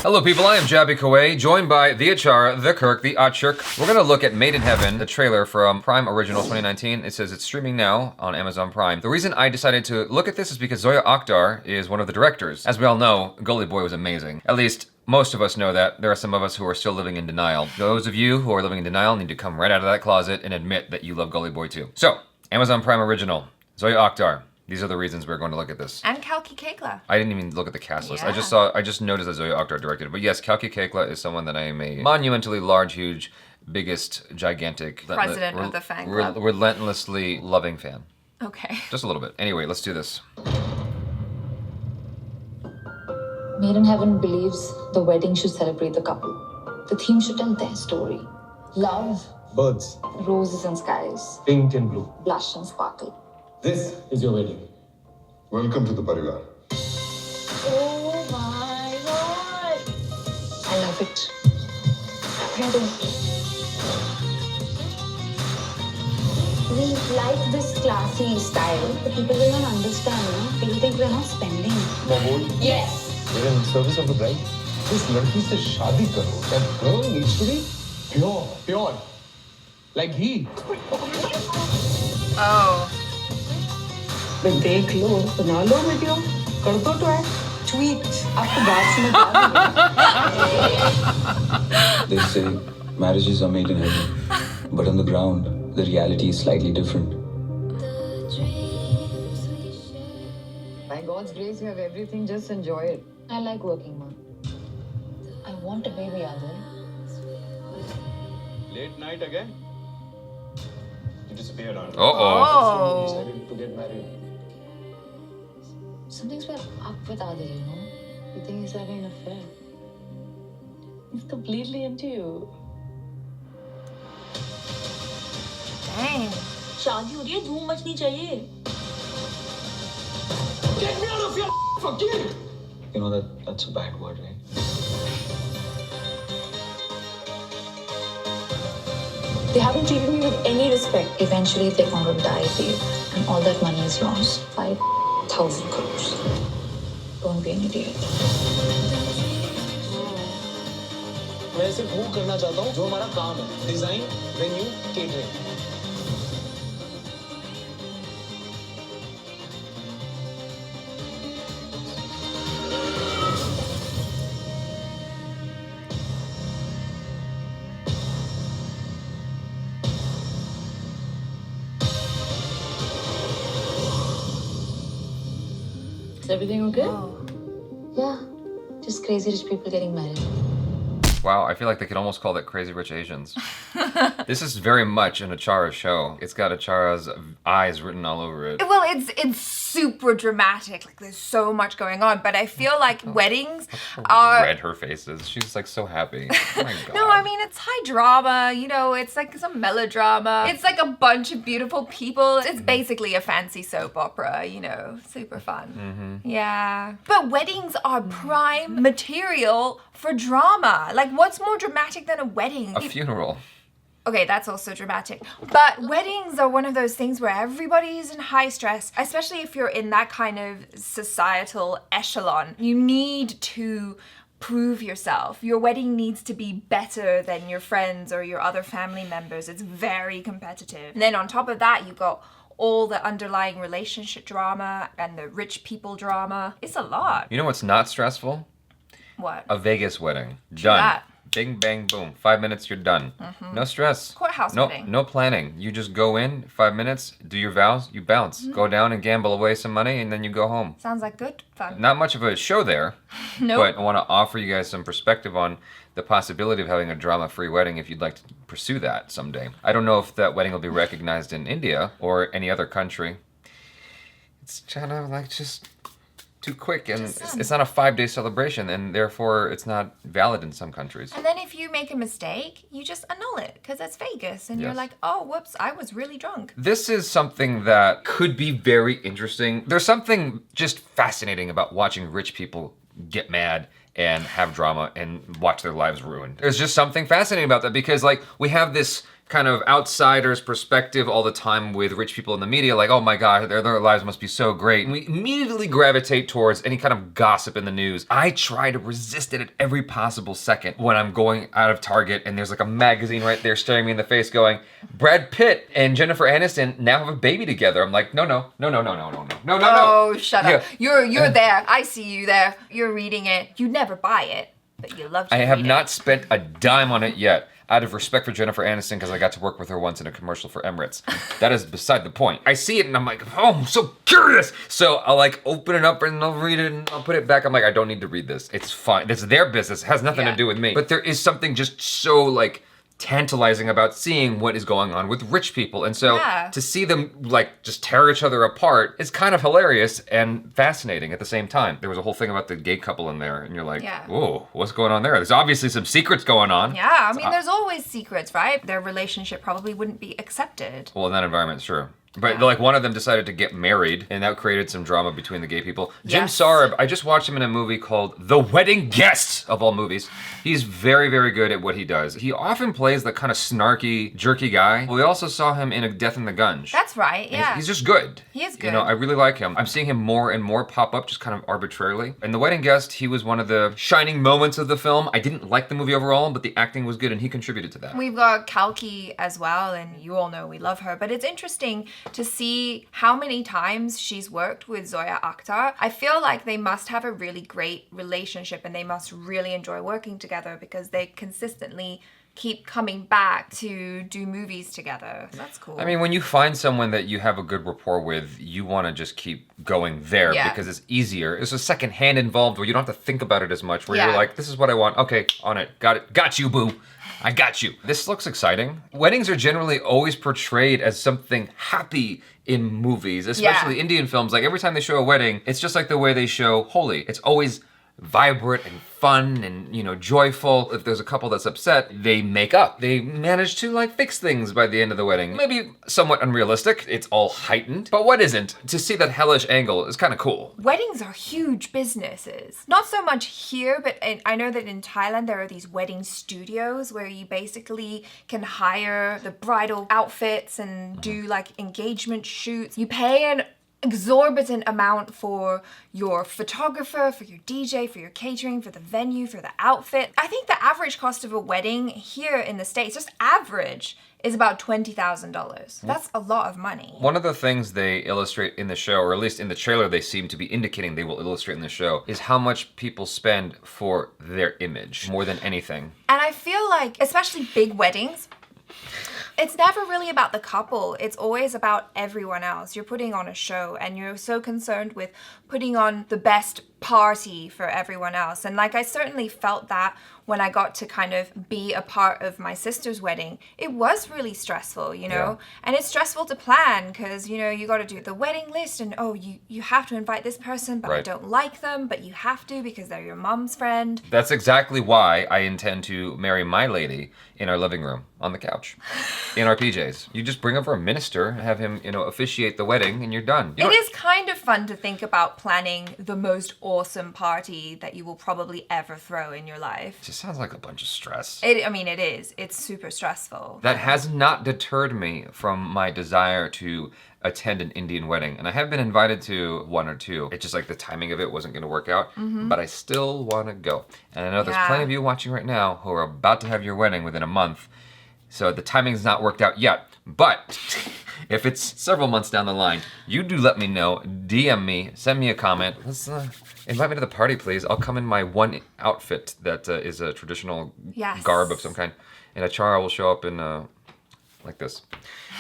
Hello people, I am Jaby Koay, joined by the ACHARA, the KIRK, the ACHARA. We're gonna look at Made in Heaven, the trailer from Prime Original 2019. It says it's streaming now on Amazon Prime. The reason I decided to look at this is because Zoya Akhtar is one of the directors. As we all know, Gully Boy was amazing. At least, most of us know that. There are some of us who are still living in denial. Those of you who are living in denial need to come right out of that closet and admit that you love Gully Boy too. So, Amazon Prime Original, Zoya Akhtar. These are the reasons we're going to look at this. And Kalki Kekla. I didn't even look at the cast list. Yeah. I just noticed that Zoya Akhtar directed it. But yes, Kalki Kekla is someone that I am a monumentally large, huge, biggest, gigantic... President of the fan club. Relentlessly loving fan. Okay. Just a little bit. Anyway, let's do this. Made in Heaven believes the wedding should celebrate the couple. The theme should tell their story. Love. Birds. Roses and skies. Pink and blue. Blush and sparkle. This is your wedding. Welcome to the Parivar. Oh my god! I love it. Ready. We like this classy style, but people will not understand, no? People think we're not spending. More bold. Yes! We're in service of the bride. This ladki se shaadi karo. That girl needs to be pure. Pure. Like he. Oh. देख लो बना लो video कर दो try tweet आपको बात समझ आ रही है They say marriages are made in heaven, but on the ground, the reality is slightly different. By God's grace you have everything, just enjoy it. I like working, Mom. I want a baby, Adil. Late night again? You disappeared on. Oh. Decided to get married. Something's been up with Adil, you know? You think he's having an affair? He's completely into you. Dang. शादी हो रही है धूम मचनी चाहिए Get me out of your fucking. You know that's a bad word, right? They haven't treated me with any respect. Eventually, they're going to die, babe. And all that money is yours. 5,000 crores. Don't be an idiot. मैं सिर्फ वो करना चाहता हूँ जो हमारा काम है. Design, venue, catering. Is everything okay? Oh. Yeah. Just crazy rich people getting married. Wow, I feel like they could almost call that Crazy Rich Asians. This is very much an ACHARA show. It's got ACHARA's eyes written all over it. Well, it's super dramatic. Like there's so much going on, but I feel like weddings are. Red her faces. She's like so happy. Oh my god. No, I mean it's high drama. You know, it's like some melodrama. It's like a bunch of beautiful people. It's basically a fancy soap opera. You know, super fun. Yeah, but weddings are prime material for drama. Like, what's more dramatic than a wedding? A funeral. Okay, that's also dramatic. But weddings are one of those things where everybody's in high stress, especially if you're in that kind of societal echelon. You need to prove yourself. Your wedding needs to be better than your friends or your other family members. It's very competitive. And then on top of that, you've got all the underlying relationship drama and the rich people drama. It's a lot. You know what's not stressful? What? A Vegas wedding. Done. that. Bing, bang, boom. 5 minutes, you're done. No stress. Courthouse no, wedding. No planning. You just go in, 5 minutes, do your vows, you bounce. Go down and gamble away some money, and then you go home. Sounds like good fun. Not much of a show there, Nope. but I want to offer you guys some perspective on the possibility of having a drama-free wedding if you'd like to pursue that someday. I don't know if that wedding will be recognized in India or any other country. It's kind of like just too quick, and it's not a 5-day celebration, and therefore it's not valid in some countries. And then if you make a mistake, you just annul it because it's Vegas, and you're Yes. like, oh, whoops, I was really drunk. This is something that could be very interesting. There's something just fascinating about watching rich people get mad and have drama and watch their lives ruined. There's just something fascinating about that because, like, we have this kind of outsider's perspective all the time with rich people in the media, like, oh my God, their lives must be so great. And we immediately gravitate towards any kind of gossip in the news. I try to resist it at every possible second when I'm going out of Target and there's like a magazine right there staring me in the face going, Brad Pitt and Jennifer Aniston now have a baby together. I'm like, no. Oh, shut up. You're there. I see you there. You're reading it. You never buy it, but you love to I have read not it. spent a dime on it yet. Out of respect for Jennifer Aniston, because I got to work with her once in a commercial for Emirates. That is beside the point. I see it and I'm like, oh, I'm so curious. So I'll like open it up and I'll read it and I'll put it back. I'm like, I don't need to read this. It's fine. It's their business. It has nothing to do with me. But there is something just so like tantalizing about seeing what is going on with rich people. And so to see them like just tear each other apart is kind of hilarious and fascinating at the same time. There was a whole thing about the gay couple in there and you're like, whoa, what's going on there? There's obviously some secrets going on. Yeah, I mean, there's always secrets, right? Their relationship probably wouldn't be accepted. Well, in that environment, sure. But like one of them decided to get married and that created some drama between the gay people. Jim Sarb, I just watched him in a movie called The Wedding Guest, of all movies. He's very, very good at what he does. He often plays the kind of snarky, jerky guy. We also saw him in A Death in the Gunge. That's right, yeah. He's just good. He is good. You know, I really like him. I'm seeing him more and more pop up just kind of arbitrarily. In The Wedding Guest, he was one of the shining moments of the film. I didn't like the movie overall, but the acting was good and he contributed to that. We've got Kalki as well, and you all know we love her, but it's interesting to see how many times she's worked with Zoya Akhtar. I feel like they must have a really great relationship and they must really enjoy working together because they consistently keep coming back to do movies together. That's cool. I mean, when you find someone that you have a good rapport with, you want to just keep going there because it's easier. There's a second hand involved where you don't have to think about it as much, where you're like, this is what I want. Okay, on it. Got it. Got you, boo. I got you. This looks exciting. Weddings are generally always portrayed as something happy in movies, especially Indian films. Like every time they show a wedding, it's just like the way they show Holi. It's always vibrant and fun and, you know, joyful. If there's a couple that's upset, they make up. They manage to like fix things by the end of the wedding. Maybe somewhat unrealistic. It's all heightened. But what isn't? To see that hellish angle is kind of cool. Weddings are huge businesses. Not so much here, but I know that in Thailand there are these wedding studios where you basically can hire the bridal outfits and do like engagement shoots. You pay an exorbitant amount for your photographer, for your DJ, for your catering, for the venue, for the outfit. I think the average cost of a wedding here in the States, just average, is about $20,000. That's a lot of money. One of the things they illustrate in the show, or at least in the trailer they seem to be indicating they will illustrate in the show, is how much people spend for their image, more than anything. And I feel like, especially big weddings, it's never really about the couple. It's always about everyone else. You're putting on a show and you're so concerned with putting on the best party for everyone else. And like I certainly felt that when I got to kind of be a part of my sister's wedding. It was really stressful, you know? And it's stressful to plan because, you know, you got to do the wedding list and, oh, you have to invite this person, but I don't like them, but you have to because they're your mom's friend. That's exactly why I intend to marry my lady in our living room on the couch in our PJs. You just bring over a minister, have him, you know, officiate the wedding and you're done. It is kind of fun to think about planning the most awesome party that you will probably ever throw in your life. It just sounds like a bunch of stress. I mean, it is. It's super stressful. That has not deterred me from my desire to attend an Indian wedding. And I have been invited to one or two. It's just like the timing of it wasn't going to work out. But I still want to go. And I know there's plenty of you watching right now who are about to have your wedding within a month. So the timing's not worked out yet. But if it's several months down the line, you do let me know. DM me. Send me a comment. Let's invite me to the party, please. I'll come in my one outfit that is a traditional garb of some kind. And ACHARA will show up in like this.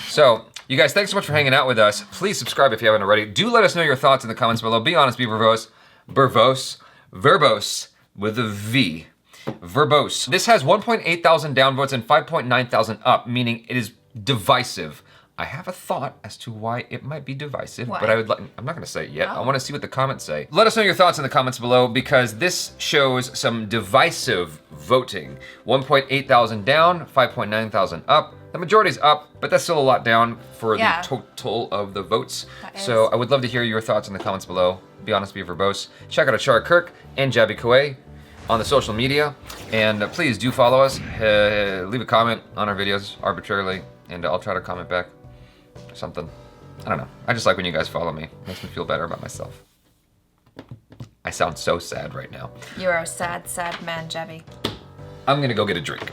So, you guys, thanks so much for hanging out with us. Please subscribe if you haven't already. Do let us know your thoughts in the comments below. Be honest, be verbose. Verbose with a V. Verbose. This has 1.8 thousand downvotes and 5.9 thousand up, meaning it is divisive. I have a thought as to why it might be divisive, but I'm not gonna say it yet. I wanna see what the comments say. Let us know your thoughts in the comments below because this shows some divisive voting. 1.8 thousand down, 5.9 thousand up. The majority's up, but that's still a lot down for the total of the votes. So I would love to hear your thoughts in the comments below. Be honest, be verbose. Check out ACHARA KIRK and Jaby Koay on the social media. And please do follow us. Leave a comment on our videos arbitrarily, and I'll try to comment back. Something. I don't know. I just like when you guys follow me. It makes me feel better about myself. I sound so sad right now. You're a sad, sad man, Jaby. I'm gonna go get a drink.